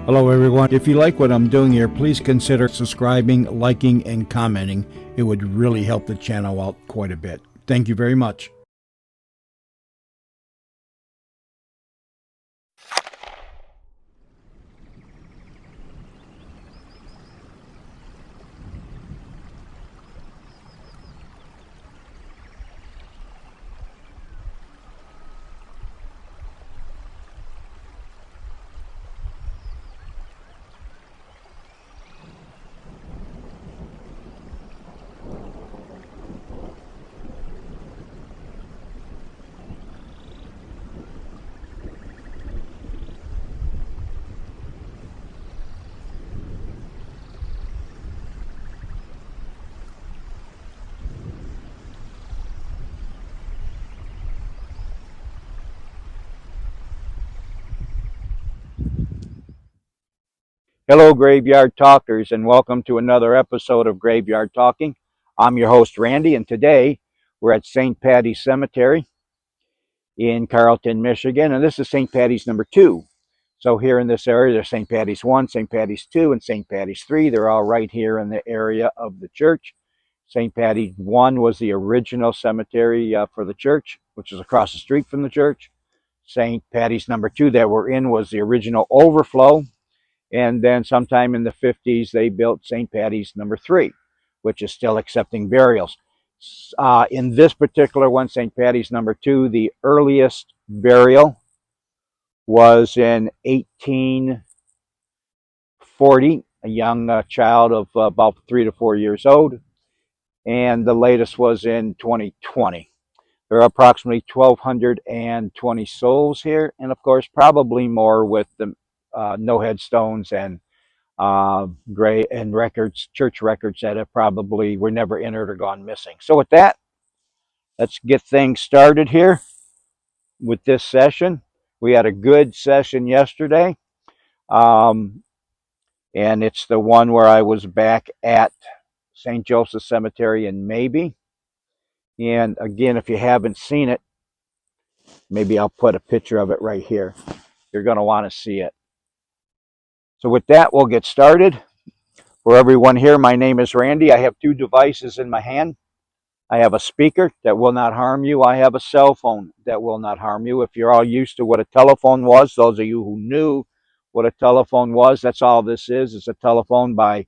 Hello everyone. If you like what I'm doing here, please consider subscribing, liking, and commenting. It would really help the channel out quite a bit. Thank you very much. Hello, Graveyard Talkers, and welcome to another episode of Graveyard Talking. I'm your host, Randy, and today we're at St. Patty's Cemetery in Carlton, Michigan, and this is St. Patty's number 2. So here in this area, there's St. Patty's 1, St. Patty's 2, and St. Patty's 3. They're all right here in the area of the church. St. Patty's 1 was the original cemetery for the church, which is across the street from the church. St. Patty's number 2 that we're in was the original overflow. And then sometime in the 50s, they built St. Patty's number 3, which is still accepting burials. In this particular one, St. Patty's number 2, the earliest burial was in 1840, a young child of about 3 to 4 years old. And the latest was in 2020. There are approximately 1,220 souls here, and of course, probably more with the no headstones and records, church records that have probably were never entered or gone missing. So with that, let's get things started here with this session. We had a good session yesterday, and it's the one where I was back at St. Joseph Cemetery in Maybe. And again, if you haven't seen it, maybe I'll put a picture of it right here. You're going to want to see it. So with that, we'll get started. For everyone here, my name is Randy. I have 2 devices in my hand. I have a speaker that will not harm you. I have a cell phone that will not harm you. If you're all used to what a telephone was, those of you who knew what a telephone was, that's all this is. It's a telephone by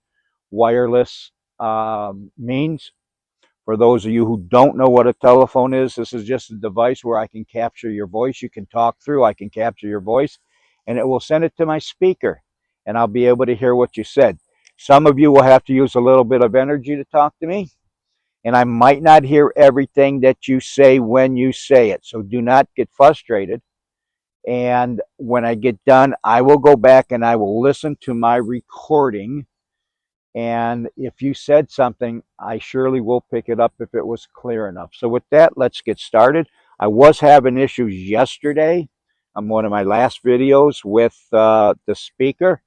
wireless means. For those of you who don't know what a telephone is, this is just a device where I can capture your voice. You can talk through, I can capture your voice, and it will send it to my speaker, and I'll be able to hear what you said. Some of you will have to use a little bit of energy to talk to me, and I might not hear everything that you say when you say it, so do not get frustrated. And when I get done, I will go back and I will listen to my recording, and if you said something, I surely will pick it up if it was clear enough. So with that, let's get started. I was having issues yesterday on one of my last videos with the speaker.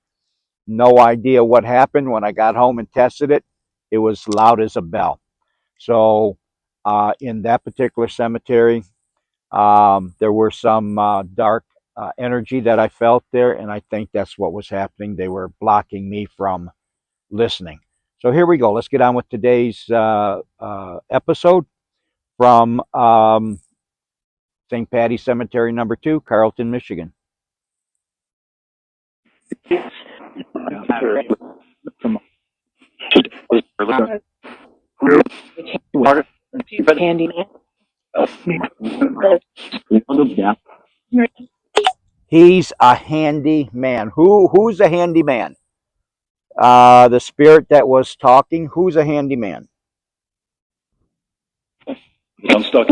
No idea what happened. When I got home and tested it, it was loud as a bell. So in that particular cemetery, there were some dark energy that I felt there, and I think that's what was happening. They were blocking me from listening. So here we go. Let's get on with today's episode from St. Patty's Cemetery number 2, Carlton, Michigan. He's a handy man. Who's a handy man? The spirit that was talking. Who's a handy man? I'm stuck.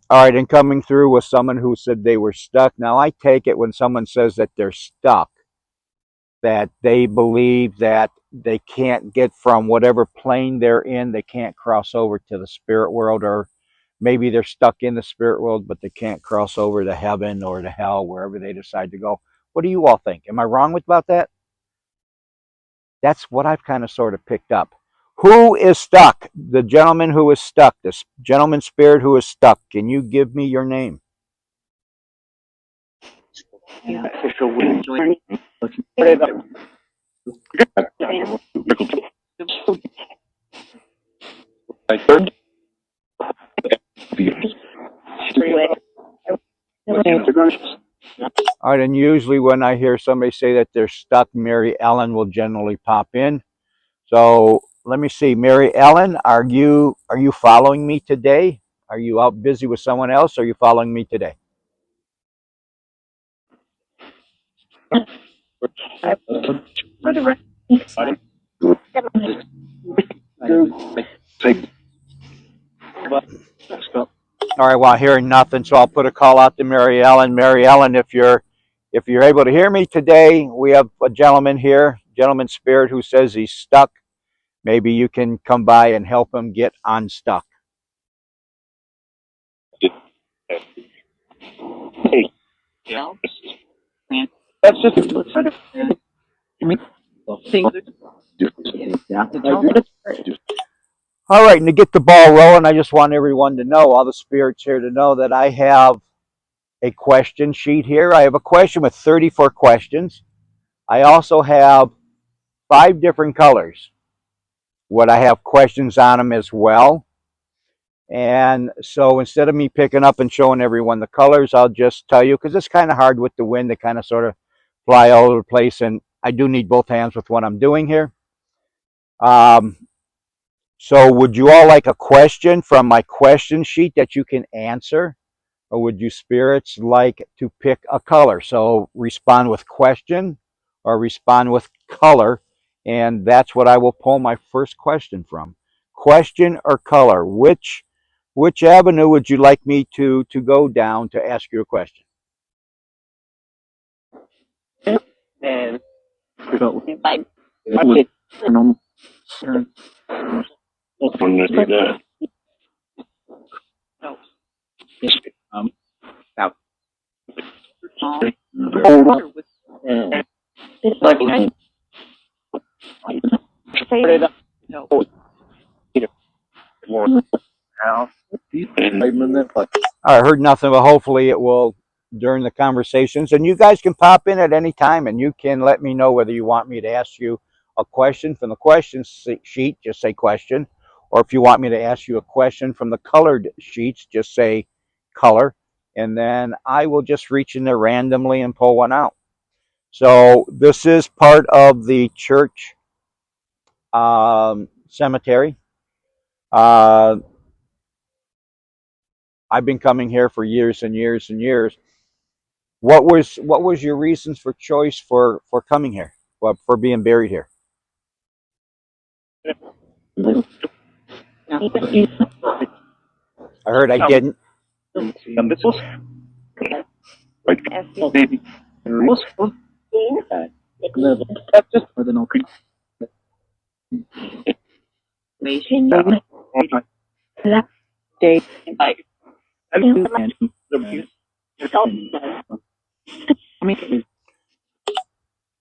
All right, and coming through was someone who said they were stuck. Now, I take it when someone says that they're stuck, that they believe that they can't get from whatever plane they're in, they can't cross over to the spirit world, or maybe they're stuck in the spirit world, but they can't cross over to heaven or to hell, wherever they decide to go. What do you all think? Am I wrong about that? That's what I've kind of sort of picked up. Who is stuck? The gentleman who is stuck, this gentleman spirit who is stuck. Can you give me your name? All right, and usually when I hear somebody say that they're stuck, Mary Ellen will generally pop in. So let me see, Mary Ellen, are you following me today? Are you out busy with someone else? Or are you following me today? All right, well, I'm hearing nothing, so I'll put a call out to Mary Ellen. Mary Ellen, if you're able to hear me today, we have a gentleman here, gentleman spirit, who says he's stuck. Maybe you can come by and help him get unstuck. That's just all right. And to get the ball rolling, I just want everyone to know, all the spirits here to know that I have a question sheet here. I have a question with 34 questions. I also have 5 different colors. What I have questions on them as well. And so instead of me picking up and showing everyone the colors, I'll just tell you, because it's kind of hard with the wind to kind of sort of fly all over the place. And I do need both hands with what I'm doing here. Um, so would you all like a question from my question sheet that you can answer? Or would you spirits like to pick a color? So respond with question or respond with color. And that's what I will pull my first question from. Question or color? Which avenue would you like me to go down to ask you a question? And I heard nothing, but hopefully it will during the conversations. And you guys can pop in at any time and you can let me know whether you want me to ask you a question from the question sheet, just say question. Or if you want me to ask you a question from the colored sheets, just say color. And then I will just reach in there randomly and pull one out. So this is part of the church cemetery. Uh, I've been coming here for years and years and years. What was your reasons for choice for coming here, for being buried here? I heard I didn't.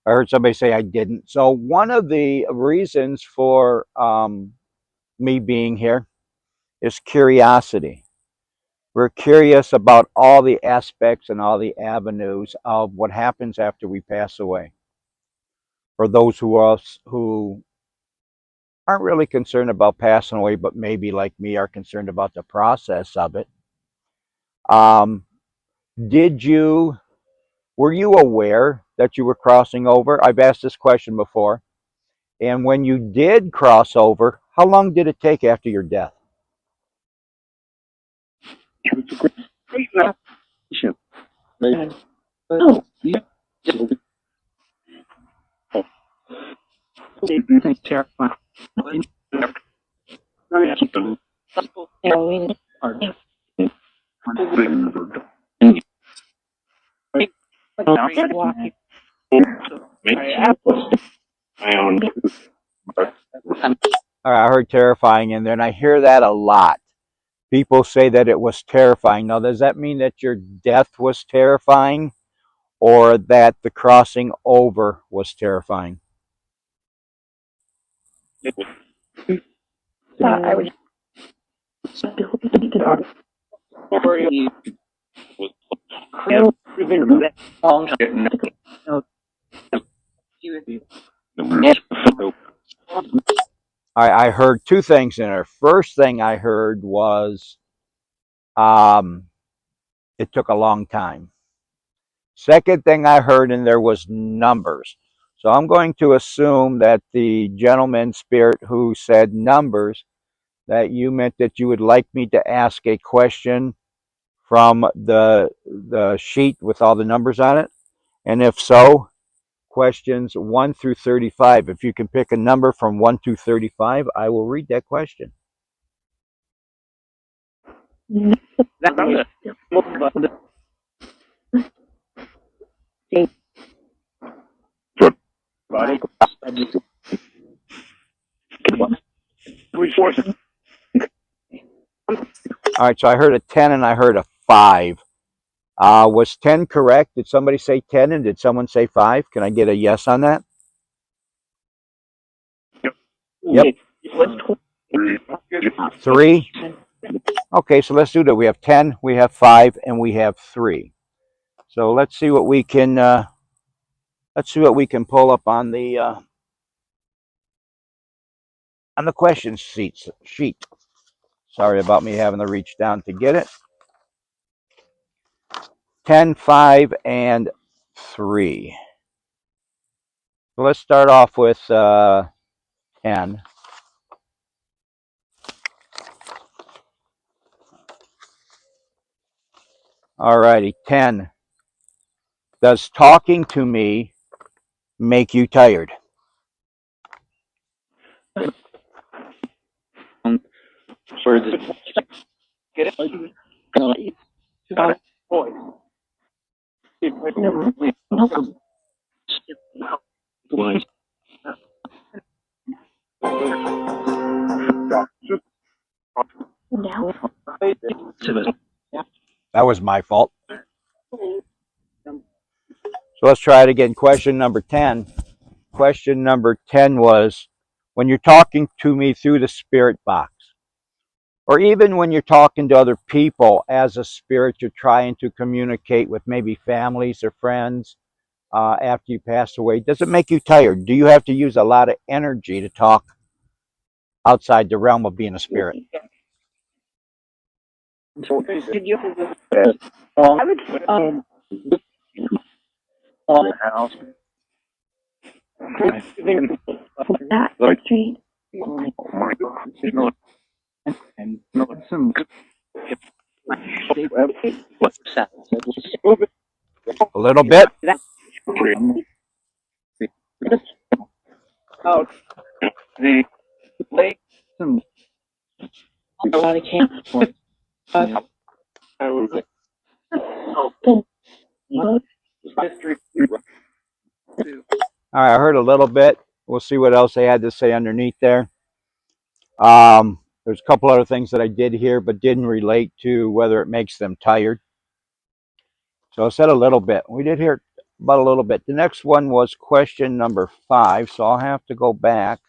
I heard somebody say I didn't. So one of the reasons for me being here is curiosity. We're curious about all the aspects and all the avenues of what happens after we pass away. For those who aren't really concerned about passing away, but maybe like me are concerned about the process of it. Um, did you were you aware that you were crossing over? I've asked this question before. And when you did cross over, how long did it take after your death? I heard terrifying in there, and I hear that a lot. People say that it was terrifying. Now, does that mean that your death was terrifying or that the crossing over was terrifying? I would I heard two things in there. First thing I heard was it took a long time. Second thing I heard in there was numbers. So I'm going to assume that the gentleman spirit who said numbers, that you meant that you would like me to ask a question from the sheet with all the numbers on it. And if so, questions 1 through 35. If you can pick a number from 1 through 35, I will read that question. All right, so I heard a 10 and I heard a 5. Was 10 correct? Did somebody say 10 and did someone say 5? Can I get a yes on that? Yep. 3. Okay, so let's do that. We have 10, we have 5, and we have 3. So let's see what we can pull up on the question sheet. Sorry about me having to reach down to get it. 10, 5, and 3. So let's start off with 10. Alrighty, 10. Does talking to me make you tired? That was my fault. So let's try it again. Question number 10. Question number 10 was, when you're talking to me through the spirit box, or even when you're talking to other people as a spirit, you're trying to communicate with maybe families or friends after you pass away, does it make you tired? Do you have to use a lot of energy to talk outside the realm of being a spirit? I would that street. A little bit. All right, I heard a little bit. We'll see what else they had to say underneath there. There's a couple other things that I did hear, but didn't relate to whether it makes them tired. So I said a little bit. We did hear about a little bit. The next one was question number 5. So I'll have to go back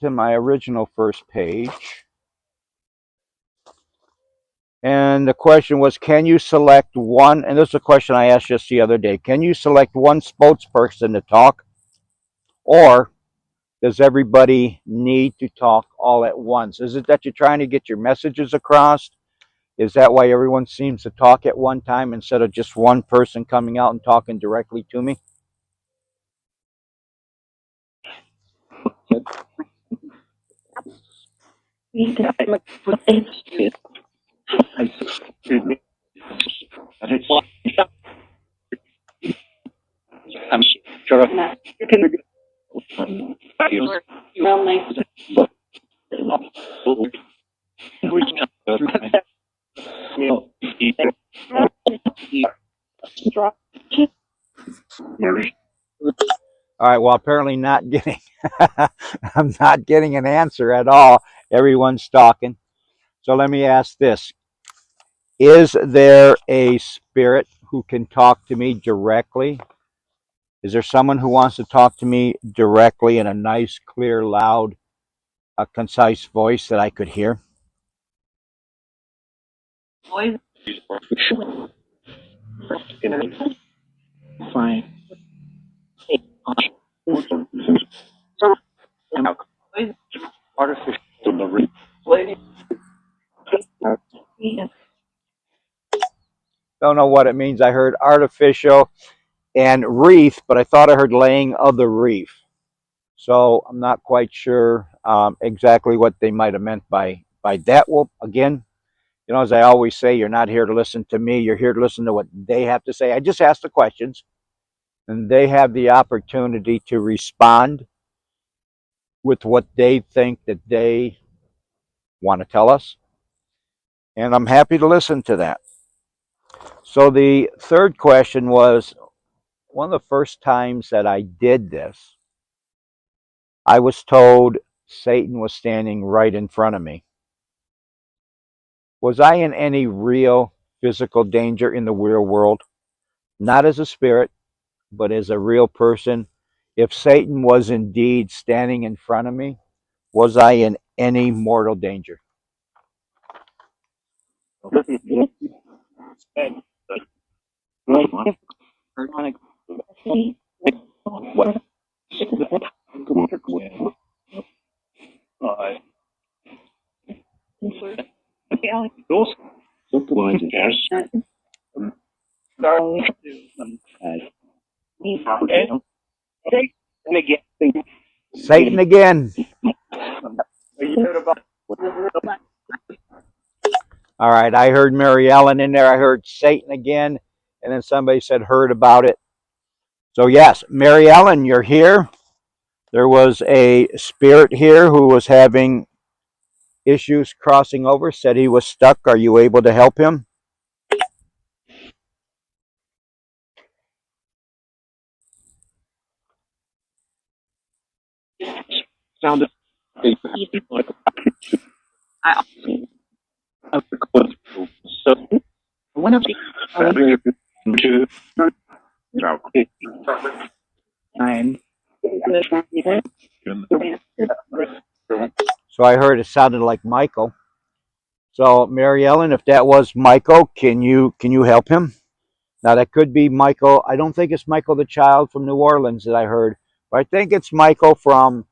to my original first page. And the question was, can you select one? And this is a question I asked just the other day. Can you select one spokesperson to talk? Or does everybody need to talk all at once? Is it that you're trying to get your messages across? Is that why everyone seems to talk at one time instead of just one person coming out and talking directly to me? All right, well, apparently not getting, I'm not getting an answer at all. Everyone's talking. So let me ask this. Is there a spirit who can talk to me directly? Is there someone who wants to talk to me directly in a nice, clear, loud a concise voice that I could hear. Fine. Artificial delivery. Don't know what it means. I heard artificial and wreath, but I thought I heard laying of the wreath. So I'm not quite sure exactly what they might have meant by that. Well, again, you know, as I always say, you're not here to listen to me. You're here to listen to what they have to say. I just ask the questions, and they have the opportunity to respond with what they think that they want to tell us. And I'm happy to listen to that. So the third question was one of the first times that I did this, I was told Satan was standing right in front of me. Was I in any real physical danger in the real world? Not as a spirit, but as a real person. If Satan was indeed standing in front of me, was I in any mortal danger? Satan again. All right, I heard Mary Ellen in there. I heard Satan again, and then somebody said heard about it. So yes, Mary Ellen, you're here. There was a spirit here who was having issues crossing over, said he was stuck. Are you able to help him? Sounded like so one of the nine. So I heard it sounded like Michael. So Mary Ellen, if that was Michael, can you help him? Now that could be Michael. I don't think it's Michael the child from New Orleans that I heard, but I think it's Michael from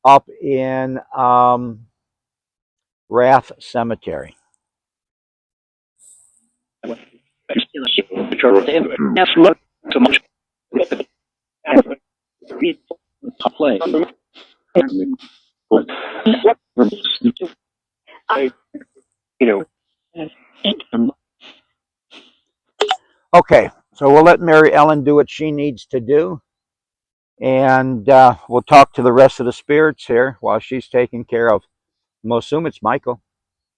up in Rath Cemetery. Okay, so we'll let Mary Ellen do what she needs to do, and we'll talk to the rest of the spirits here while she's taking care of. I'm assume it's Michael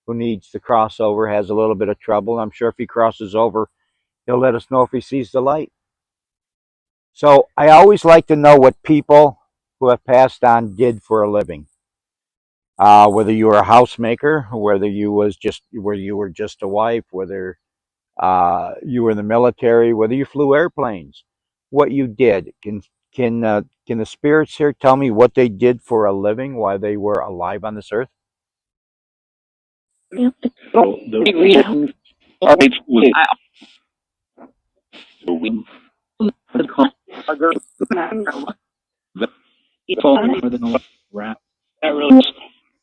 who needs to cross over, has a little bit of trouble. I'm sure if he crosses over, he'll let us know if he sees the light. So I always like to know what people who have passed on did for a living. Whether you were a housemaker, whether you were just a wife, whether you were in the military, whether you flew airplanes, what you did. Can the spirits here tell me what they did for a living while they were alive on this earth? So the reason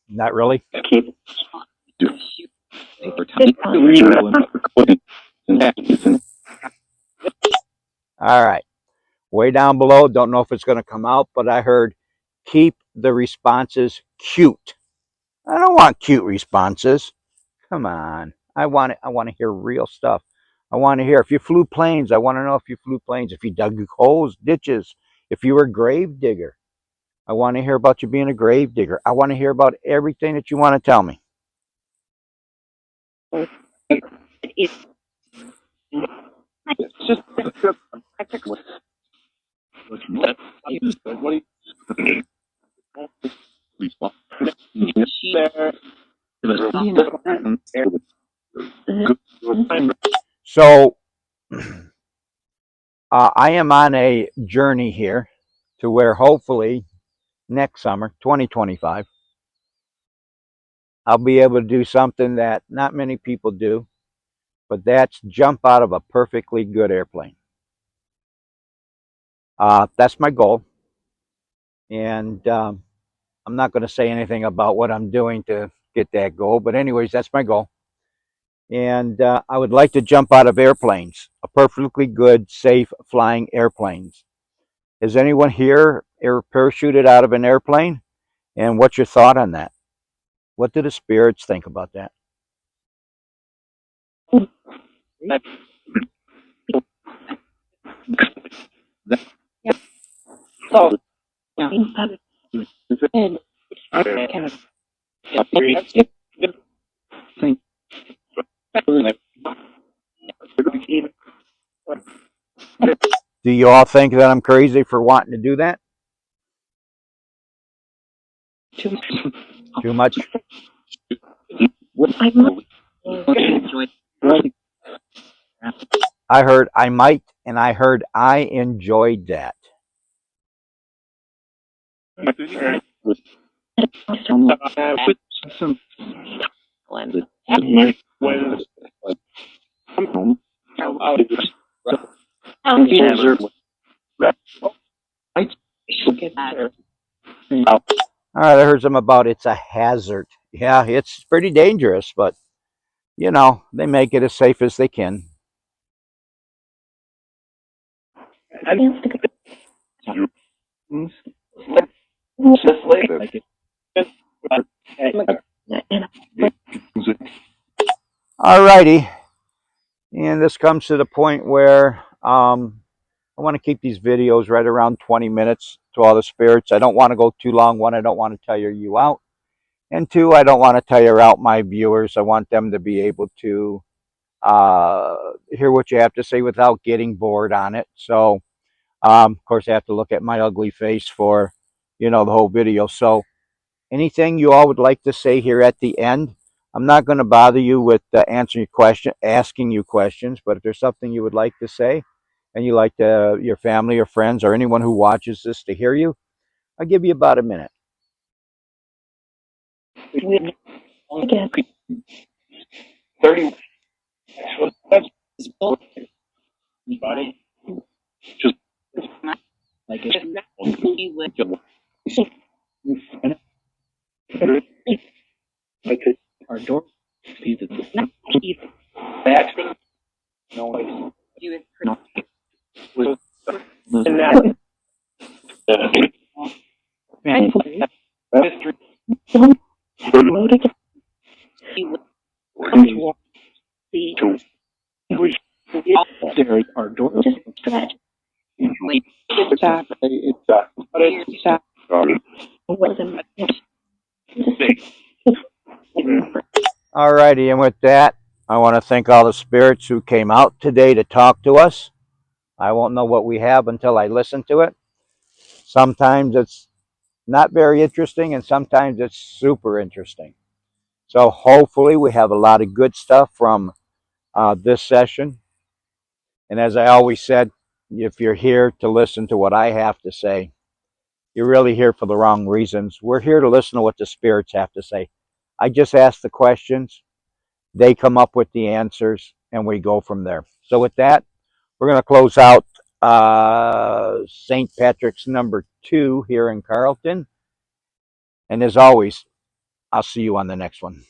Not really. All right. Way down below, don't know if it's going to come out, but I heard keep the responses cute. I don't want cute responses. Come on. I want to hear real stuff. I want to hear if you flew planes. I want to know if you flew planes, if you dug holes, ditches, if you were a grave digger. I want to hear about you being a grave digger. I want to hear about everything that you want to tell me. So, I am on a journey here to where hopefully next summer, 2025, I'll be able to do something that not many people do, but that's jump out of a perfectly good airplane. That's my goal. And I'm not going to say anything about what I'm doing to get that goal, but anyways, that's my goal. And I would like to jump out of airplanes, a perfectly good, safe flying airplanes. Has anyone here ever parachuted out of an airplane? And what's your thought on that? What do the spirits think about that? So, Do you all think that I'm crazy for wanting to do that? Too much? I heard I might, and I heard I enjoyed that. All right, I heard some about it's a hazard. Yeah, it's pretty dangerous, but they make it as safe as they can. All righty, and this comes to the point where I want to keep these videos right around 20 minutes to all the spirits. I don't want to go too long. One, I don't want to tire you out. And two, I don't want to tire out my viewers. I want them to be able to hear what you have to say without getting bored on it. So, of course, I have to look at my ugly face for, the whole video. So, anything you all would like to say here at the end? I'm not going to bother you with answering your question, asking you questions, but if there's something you would like to say, and you like your family or friends or anyone who watches this to hear you, I'll give you about a minute. Again. 30. Just like it. Our door. Back. No. History. Our door. All righty, and with that, I want to thank all the spirits who came out today to talk to us. I won't know what we have until I listen to it. Sometimes it's not very interesting, and sometimes it's super interesting. So hopefully we have a lot of good stuff from this session. And as I always said, if you're here to listen to what I have to say, you're really here for the wrong reasons. We're here to listen to what the spirits have to say. I just ask the questions, they come up with the answers, and we go from there. So with that, we're going to close out St. Patrick's #2 here in Carlton. And as always, I'll see you on the next one.